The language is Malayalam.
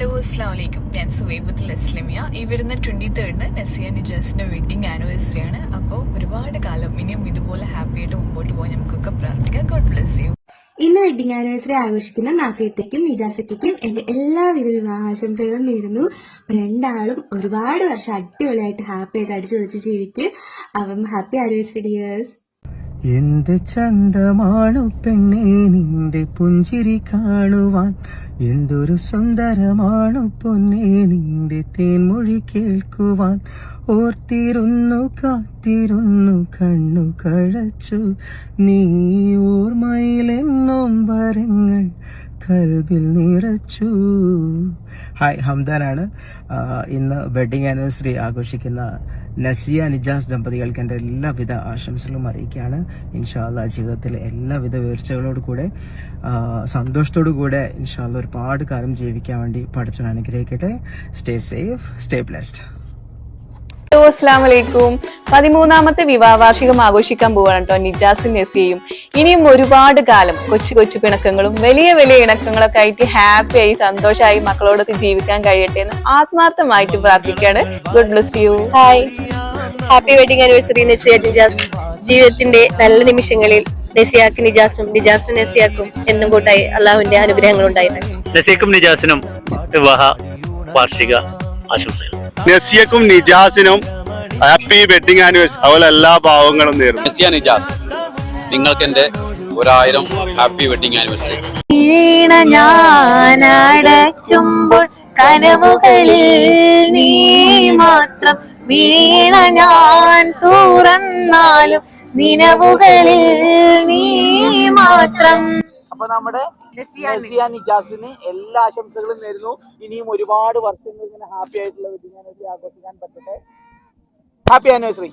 ഹലോ അസ്സലാമു അലൈക്കും. ഞാൻ സുവൈബത്തുൽ ഇസ്ലാമിയ. ഈ വരുന്ന 23 നസിയ നിജാസിന്റെ വെഡിങ് ആനിവേഴ്സറി ആണ്. അപ്പോൾ ഒരുപാട് കാലം ഇനിയും ഇതുപോലെ ഹാപ്പി ആയിട്ട് മുമ്പോട്ട് പോകാൻ നമുക്കൊക്കെ പ്രാർത്ഥിക്കാം. God bless you. ഇന്ന് വെഡിങ് ആനിവേഴ്സറി ആഘോഷിക്കുന്ന നാസിയത്തേക്കും നിജാസയ്ക്കും എന്റെ എല്ലാവിധ വിവാഹാശംസകളും നേരുന്നു. രണ്ടാളും ഒരുപാട് വർഷം അടിപൊളിയായിട്ട് ഹാപ്പി ആയിട്ട് അടിച്ചു വെച്ച് ജീവിക്കും. അപ്പം ഹാപ്പി ആനിവേഴ്സറി ഡിയേഴ്സ്. എന്ത് ചന്തമാണു പെണ്ണേ നിന്റെ പുഞ്ചിരി കാണുവാൻ, എന്തൊരു സുന്ദരമാണു പൊന്നേ നിന്റെ തേൻമൊഴി കേൾക്കുവാൻ. ഓർത്തിരുന്നു കാത്തിരുന്നു കണ്ണു കഴച്ചു നീ, ഓർമ്മയിലെന്നും വരങ്ങൾ കൽബിൽ നിറച്ചു. ഹായ്, ഹംദാനാണ്. ഇന്ന് വെഡിങ് ആനിവേഴ്സറി ആഘോഷിക്കുന്ന നസിയ നിജാസ് ദമ്പതികൾക്ക് എൻ്റെ എല്ലാവിധ ആശംസകളും അറിയിക്കുകയാണ്. ഇൻഷാ അല്ലാഹ് ജീവിതത്തിൽ എല്ലാവിധ ഉയർച്ചകളോടു കൂടെ സന്തോഷത്തോടു കൂടെ ഇൻഷാ അല്ലാഹ് ഒരുപാട് കാലം ജീവിക്കാൻ വേണ്ടി പഠിച്ചു അനുഗ്രഹിക്കട്ടെ. Stay safe, stay blessed. Hello അസ്സലാമു അലൈക്കും. 13ാമത്തെ വിവാഹ വാർഷികം ആഘോഷിക്കാൻ പോവാണ് കേട്ടോ നിജാസും നസിയയും. ഇനിയും ഒരുപാട് കാലം കൊച്ചു കൊച്ചു പിണക്കങ്ങളും വലിയ വലിയ ഇണക്കങ്ങളൊക്കെ ആയിട്ട് ഹാപ്പിയായി സന്തോഷമായി മക്കളോടൊക്കെ ജീവിക്കാൻ കഴിയട്ടെ എന്ന് ആത്മാർത്ഥമായിട്ട് പ്രാർത്ഥിക്കുകയാണ്. God bless you. Hi, happy wedding anniversary Nasiya Nijas. ജീവിതത്തിന്റെ നല്ല നിമിഷങ്ങളിൽ നസിയാക്ക് നിജാസും നിജാസും നസിയാക്കും എന്നും കൂട്ടായി അള്ളാഹുവിന്റെ അനുഗ്രഹങ്ങൾ ഉണ്ടായിരുന്നു. നസിയക്കും നിജാസിനും വിവാഹ വാർഷിക ആശംസകൾ. നസിയക്കും നിജാസിനും ഹാപ്പി വെഡിങ് ആനിവേഴ്സറി. അതുപോലെ എല്ലാ ഭാവങ്ങളും നേരുന്നു. നസിയ നിജാസ്, നിങ്ങൾക്ക് എന്റെ 1000 ഹാപ്പി വെഡിങ് ആനിവേഴ്സറി. വീണ ഞാൻ അടയ്ക്കുമ്പോൾ കനവുകളിൽ നീ മാത്രം, വീണ ഞാൻ തുറന്നാലും നിലവുകളിൽ നീ മാത്രം. അപ്പൊ നമ്മുടെ നസിയ നിജാസിന് എല്ലാ ആശംസകളും നേരുന്നു. ഇനിയും ഒരുപാട് വർഷങ്ങൾ ഇങ്ങനെ ഹാപ്പി ആയിട്ടുള്ള വെഡിങ് ആനിവേഴ്സറി ആഘോഷിക്കാൻ പറ്റട്ടെ. Happy anniversary.